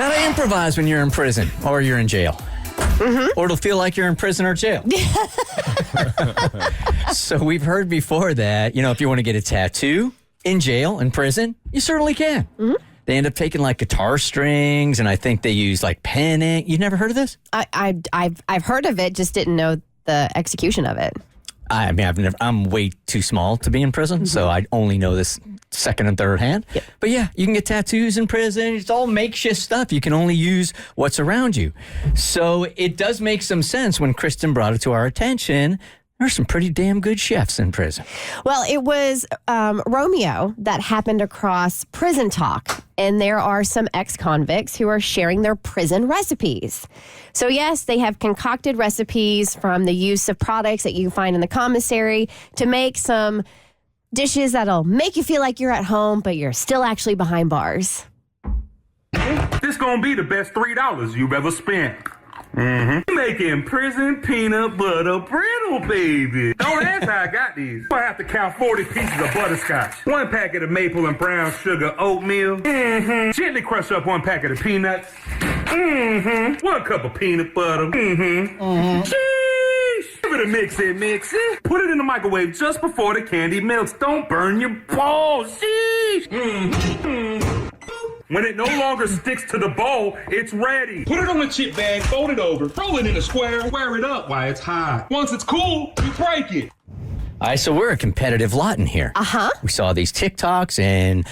Gotta improvise when you're in prison or you're in jail. Mm-hmm. Or it'll feel like you're in prison or jail. So we've heard before that, if you want to get a tattoo in jail, in prison, you certainly can. Mm-hmm. They end up taking like guitar strings, and I think they use like pen ink. You've never heard of this? I've heard of it, just didn't know the execution of it. I mean, I'm way too small to be in prison, so I only know this second and third hand. Yep. But yeah, you can get tattoos in prison. It's all makeshift stuff. You can only use what's around you. So it does make some sense when Kristen brought it to our attention. There's some pretty damn good chefs in prison. Well, it was Romeo that happened across Prison Talk, and there are some ex-convicts who are sharing their prison recipes. So yes, they have concocted recipes from the use of products that you find in the commissary to make some dishes that'll make you feel like you're at home, but you're still actually behind bars. This gonna be the best $3 you've ever spent. Mm-hmm. Making prison peanut butter brittle, baby. Don't ask how I got these. I have to count 40 pieces of butterscotch, 1 packet of maple and brown sugar oatmeal. Mm-hmm. Gently crush up 1 packet of peanuts. Mm-hmm. 1 cup of peanut butter. Mm-hmm. Mm-hmm. Sheesh. Give it a mix it. Put it in the microwave just before the candy melts. Don't burn your balls. Sheesh. Mm-hmm. When it no longer sticks to the bowl, it's ready. Put it on a chip bag, fold it over, roll it in a square, wear it up while it's hot. Once it's cool, you break it. All right, so we're a competitive lot in here. Uh-huh. We saw these TikToks and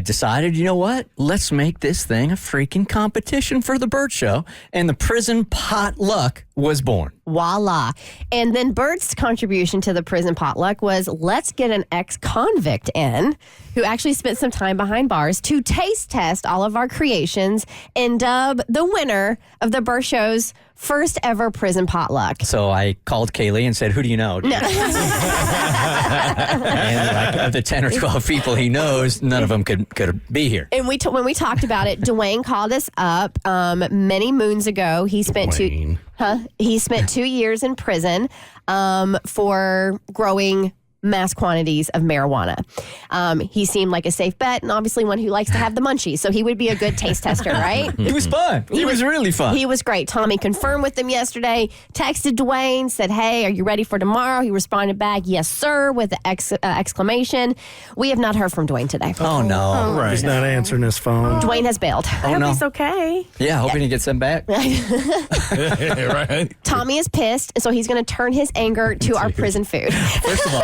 decided, you know what? Let's make this thing a freaking competition for the Bert Show. And the prison potluck was born. Voila. And then Bert's contribution to the prison potluck was, let's get an ex-convict in who actually spent some time behind bars to taste test all of our creations and dub the winner of the Bert Show's first ever prison potluck. So I called Kaylee and said, who do you know? No. And of the 10 or 12 people he knows, none of them could be here. And when we talked about it, Dwayne called us up many moons ago. He spent 2 years in prison for growing mass quantities of marijuana. He seemed like a safe bet, and obviously one who likes to have the munchies, so he would be a good taste tester, right? He was fun. He was really fun. He was great. Tommy confirmed with him yesterday, texted Dwayne, said, hey, are you ready for tomorrow? He responded back, yes, sir, with an exclamation. We have not heard from Dwayne today. Oh, no. Right. He's not answering his phone. Dwayne has bailed. I hope he's okay. Yeah, hoping he gets them back. Right. Tommy is pissed, so he's going to turn his anger to our prison food. First of all,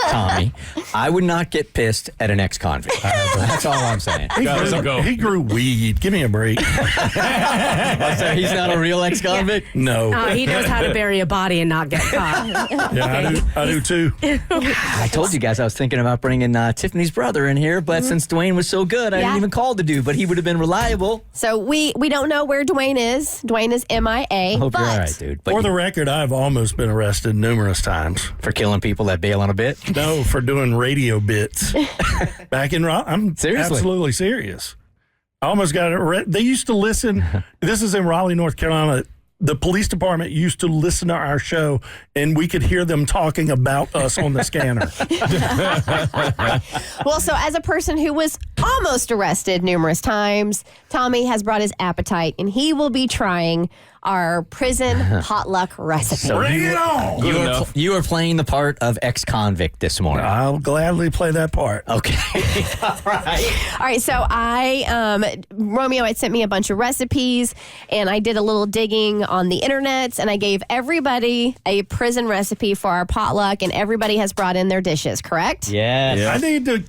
Tommy, I would not get pissed at an ex-convict. That's all I'm saying. He grew weed. Give me a break. So he's not a real ex-convict? No. He knows how to bury a body and not get caught. Yeah, I do too. I told you guys I was thinking about bringing Tiffany's brother in here, but since Dwayne was so good, I didn't even call the dude, but he would have been reliable. So we don't know where Dwayne is. Dwayne is MIA. Hope you're all right, dude. But For the record, I've almost been arrested numerous times. For killing people that bail on a bit? No, for doing radio bits. Back in I'm Seriously? absolutely serious. I almost got it. They used to listen. This is in Raleigh, North Carolina. The police department used to listen to our show, and we could hear them talking about us on the scanner. Well, so as a person who was almost arrested numerous times, Tommy has brought his appetite, and he will be trying our prison potluck recipe. So Bring it on! You are playing the part of ex-convict this morning. I'll gladly play that part. Okay. All right. All right, so Romeo had sent me a bunch of recipes, and I did a little digging on the internet, and I gave everybody a prison recipe for our potluck, and everybody has brought in their dishes, correct? Yes. I need to.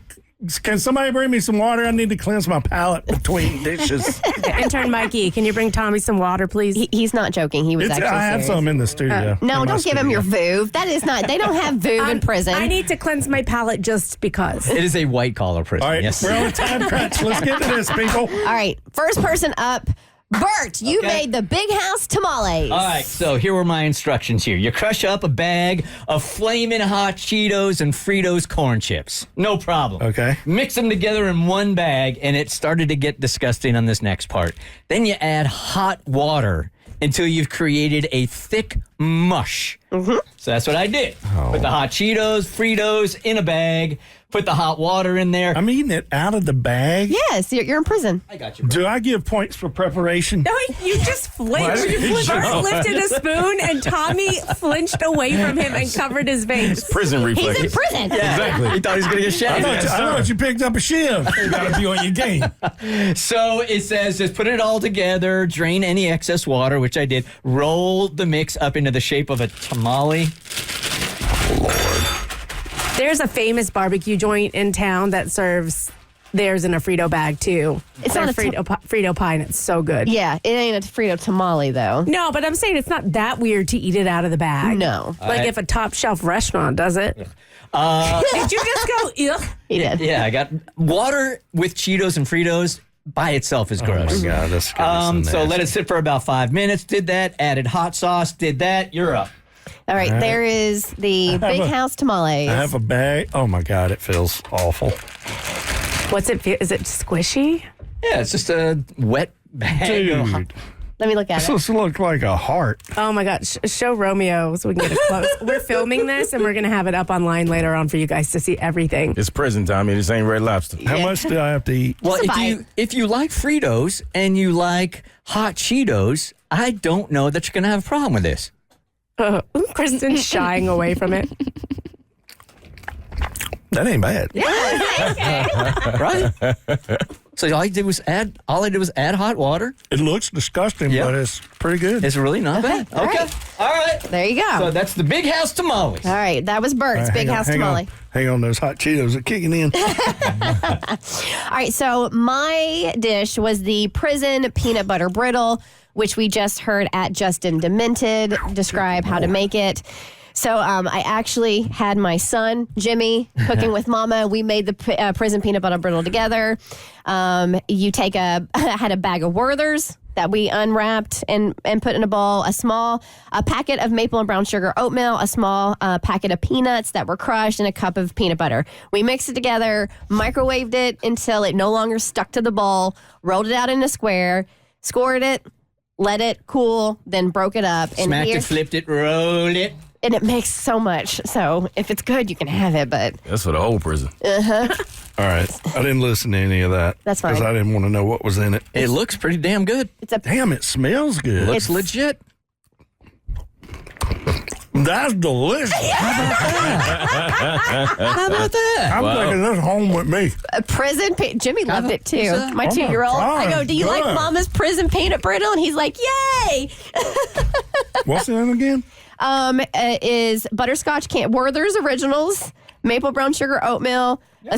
Can somebody bring me some water? I need to cleanse my palate between dishes. Intern Mikey, can you bring Tommy some water, please? He's not joking. He was actually I have serious. some in the studio. No, don't give him your VOOV. That is not. They don't have VOOV in prison. I need to cleanse my palate just because. It is a white-collar prison, All right, yes. we're on a time crunch. Let's get to this, people. All right, first person up. Bert, you made the big house tamales. All right, so here were my instructions here. You crush up a bag of flaming hot Cheetos and Fritos corn chips. No problem. Okay. Mix them together in one bag, and it started to get disgusting on this next part. Then you add hot water until you've created a thick mush. Mm-hmm. So that's what I did. Put the hot Cheetos, Fritos in a bag, put the hot water in there. I'm eating it out of the bag. Yes, you're in prison. I got you. Do I give points for preparation? No, you just flinched. Bert lifted a spoon and Tommy flinched away from him and covered his face. Prison He's reflex. in prison. Exactly. He thought he was going to get I shaved. thought you picked up a shiv. You gotta be on your game. So it says just put it all together, drain any excess water, which I did, roll the mix up into the shape of a tamale. There's a famous barbecue joint in town that serves theirs in a Frito bag, too. It's their not a Frito pie, and it's so good. Yeah, it ain't a Frito tamale, though. No, but I'm saying it's not that weird to eat it out of the bag. No. Like if a top shelf restaurant does it. Did you just go, ugh? He did. Yeah, I got water with Cheetos and Fritos by itself is gross. Oh, my God. That's gonna be So let nasty. it sit for about 5 minutes. Did that, added hot sauce, did that, you're up. All right, there is the Big House tamales. I have a bag. Oh, my God. It feels awful. What's it feel? Is it squishy? Yeah, it's just a wet bag. of hot- Dude. Let me look at it. This looks like a heart. Oh my God. Show Romeo so we can get it close. We're filming this and we're going to have it up online later on for you guys to see everything. It's prison, Tommy. This ain't Red Lobster. How much do I have to eat? Well, It's a if you like Fritos and you like hot Cheetos, I don't know that you're going to have a problem with this. Kristen's shying away from it. That ain't bad. Right? So all I did was add hot water. It looks disgusting, Yeah. but it's pretty good. It's really not bad. All Okay. right. All right. There you go. So that's the Big House tamales. All right, that was Bert's Big House tamale. Hang on, those hot Cheetos are kicking in. All right, so my dish was the prison peanut butter brittle, which we just heard at Justin Demented describe how to make it. So I actually had my son, Jimmy, cooking with Mama. We made the prison peanut butter brittle together. You take I had a bag of Werther's that we unwrapped and put in a bowl, a packet of maple and brown sugar oatmeal, a small packet of peanuts that were crushed, and a cup of peanut butter. We mixed it together, microwaved it until it no longer stuck to the bowl, rolled it out in a square, scored it, let it cool, then broke it up. And Smacked it, flipped it, rolled it. And it makes so much. So if it's good, you can have it, but That's for the whole prison. All right. I didn't listen to any of that. That's fine. Because I didn't want to know what was in it. It looks pretty damn good. it's a Damn, it smells good. Looks legit. That's delicious. How about that? I'm taking this home with me. prison. Jimmy loved it too. Pizza? My Oh my 2-year-old. I go, God, do you like good. Mama's prison peanut brittle? And he's like, yay! What's in it again? Is butterscotch Werther's Originals, maple brown sugar oatmeal, a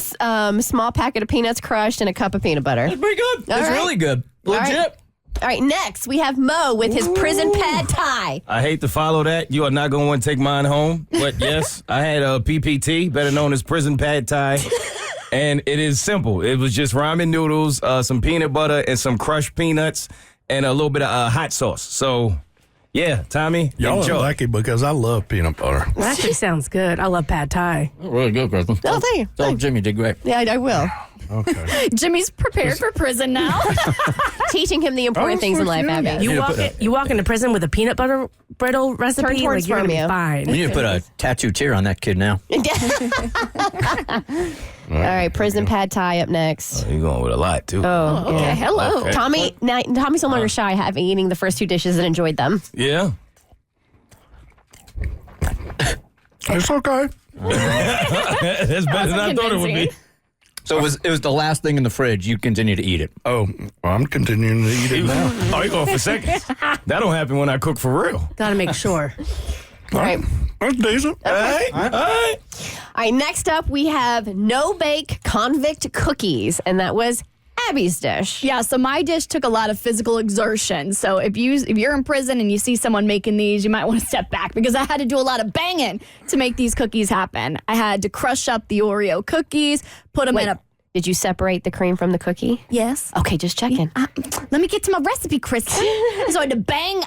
small packet of peanuts crushed, and a cup of peanut butter. Pretty good. It's right. really good. right. Legit. All right, next we have Mo with his prison pad thai. I hate to follow that. You are not going to want to take mine home. But yes, I had a PPT, better known as prison pad thai. And it is simple. It was just ramen noodles, some peanut butter, and some crushed peanuts, and a little bit of hot sauce. So, yeah, Tommy, Y'all enjoy. are lucky because I love peanut butter. That actually sounds good. I love pad thai. Really good, Kristen. Oh, thank you. Tell Jimmy did great. Yeah, I will. Okay. Jimmy's prepared for prison now. Teaching him the important things in life, Abby. You walk into prison with a peanut butter brittle recipe, Turn towards like you're gonna be Romeo. fine. We need to put a tattoo tear on that kid now. All right, prison pad thai up next. You're going with a lot, too. Oh, Okay, yeah. hello. Okay. Tommy's no longer shy, having eating the first 2 dishes and enjoyed them. Yeah. It's okay. That's better than I thought it would be. So it was the last thing in the fridge. You continue to eat it. Oh, well, I'm continuing to eat it now. Oh, you going for seconds? That don't happen when I cook for real. Gotta make sure. All right. That's decent. All right. All right. All right, next up we have no bake convict cookies, and that was Abby's dish. Yeah, so my dish took a lot of physical exertion. So if you're in prison and you see someone making these, you might want to step back because I had to do a lot of banging to make these cookies happen. I had to crush up the Oreo cookies, put them in a... Did you separate the cream from the cookie? Yes. Okay, just checking. Let me get to my recipe, Kristen. So I had to bang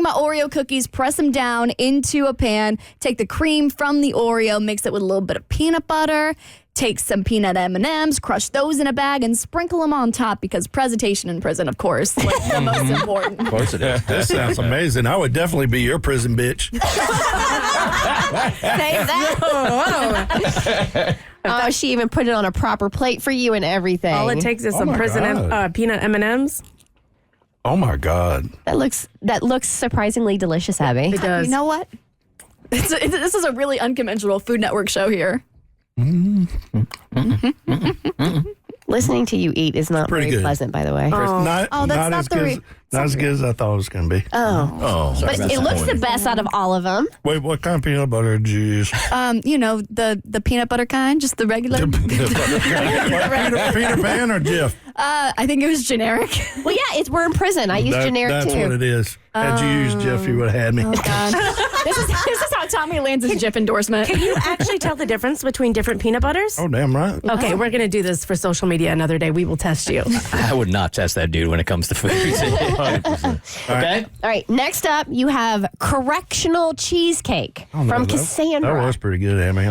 my Oreo cookies, press them down into a pan, take the cream from the Oreo, mix it with a little bit of peanut butter, take some peanut M&Ms, crush those in a bag, and sprinkle them on top because presentation in prison, of course, like the most important. Of course it is. This sounds amazing. I would definitely be your prison bitch. Save that. Oh, she even put it on a proper plate for you and everything. All it takes is Oh some my prison God. peanut M&Ms. Oh my God. That looks surprisingly delicious, Abby. It does. You know what? This is a really unconventional Food Network show here. Listening to you eat is not Pretty very good. pleasant, by the way. Not Oh, that's not not as the good. Not as good as I thought it was going to be. Oh, But it looks the best out of all of them. Wait, what kind of peanut butter did you use? The peanut butter kind, just the regular. Peter Pan or Jif? I think it was generic. Well, yeah, we're in prison. I use generic That's too. what it is. Had you used Jif, you would have had me. This is how Tommy lands his Jif endorsement. Can you actually tell the difference between different peanut butters? Oh, damn right. Okay, we're going to do this for social media another day. We will test you. I would not test that dude when it comes to food. 100%. Okay? All right, next up, you have Correctional cheesecake from Cassandra. That was pretty good, Amy.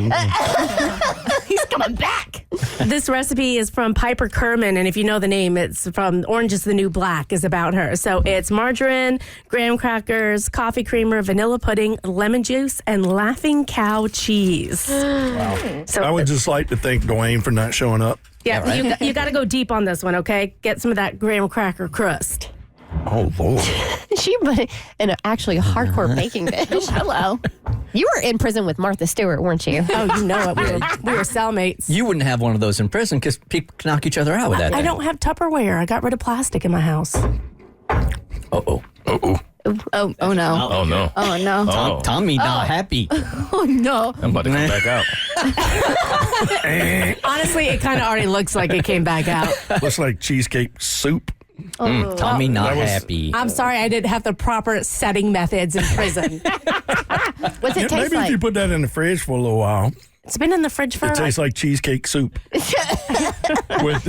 He's coming back. This recipe is from Piper Kerman, and if you know the name, it's from Orange is the New Black is about her. So it's margarine, graham crackers, coffee creamer, vanilla pudding, lemon juice, and Laughing Cow cheese. Wow. So I would just like to thank Dwayne for not showing up. yeah, you got to go deep on this one, okay? Get some of that graham cracker crust. Oh, Lord. She put it in an actually hardcore baking dish. Hello. You were in prison with Martha Stewart, weren't you? Oh, you know it. We were cellmates. You wouldn't have one of those in prison because people can knock each other out with that. I thing. don't have Tupperware. I got rid of plastic in my house. Uh-oh. Uh-oh. Oh no. Oh, no. Oh no. Oh, Tommy not happy. Oh no. I'm about to come back out. Honestly, it kind of already looks like it came back out. Looks like cheesecake soup. Tommy not That was- happy. I'm sorry I didn't have the proper setting methods in prison. What's it taste Maybe like? if you put that in the fridge for a little while, It's been in the fridge for it tastes like cheesecake soup.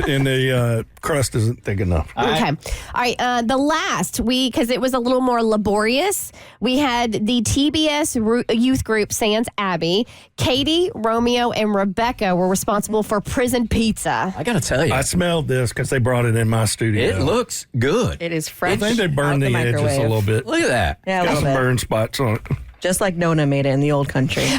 And the crust isn't thick enough. Okay. All right. The last because it was a little more laborious, we had the TBS youth group Sans Abby. Katie, Romeo, and Rebecca were responsible for prison pizza. I got to tell you, I smelled this because they brought it in my studio. it looks good. It is I fresh. think they burned out the edges a microwave. little bit. Look at that. Yeah, a Got little some bit. burn spots on it. Just like Nona made it in the old country. All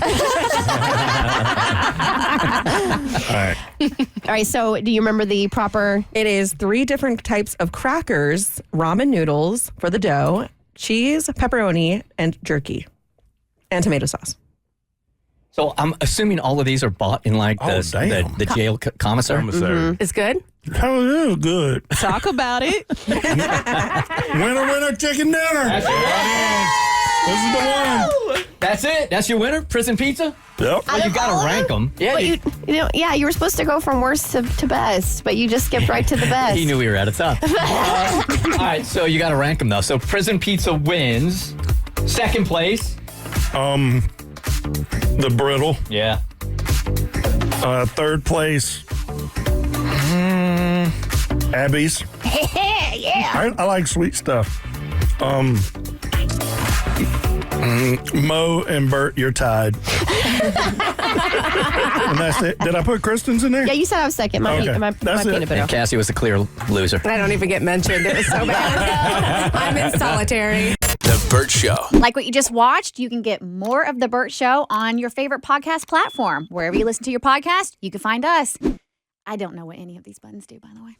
right. All right. So, do you remember the proper? It is 3 different types of crackers, ramen noodles for the dough, cheese, pepperoni, and jerky, and tomato sauce. So I'm assuming all of these are bought in like Oh, damn. the jail commissary. It's good. Oh, yeah, good. Talk about it. Winner, chicken dinner. This is the one. That's it. That's your winner. Prison pizza. Yep. Well, you got to rank them. Yeah. But you were supposed to go from worst to best, but you just skipped right to the best. He knew we were out of time. All right, so you got to rank them though. So prison pizza wins. Second place. The brittle. Yeah. Third place. Abby's. Yeah. I like sweet stuff. Mo and Bert, you're tied. And that's it. Did I put Kristen's in there? Yeah, you said I was second. My, Okay. my That's it. peanut butter. And Cassie was the clear loser. I don't even get mentioned. It was so bad. I'm in solitary. The Bert Show. Like what you just watched, you can get more of The Bert Show on your favorite podcast platform. Wherever you listen to your podcast, you can find us. I don't know what any of these buttons do, by the way.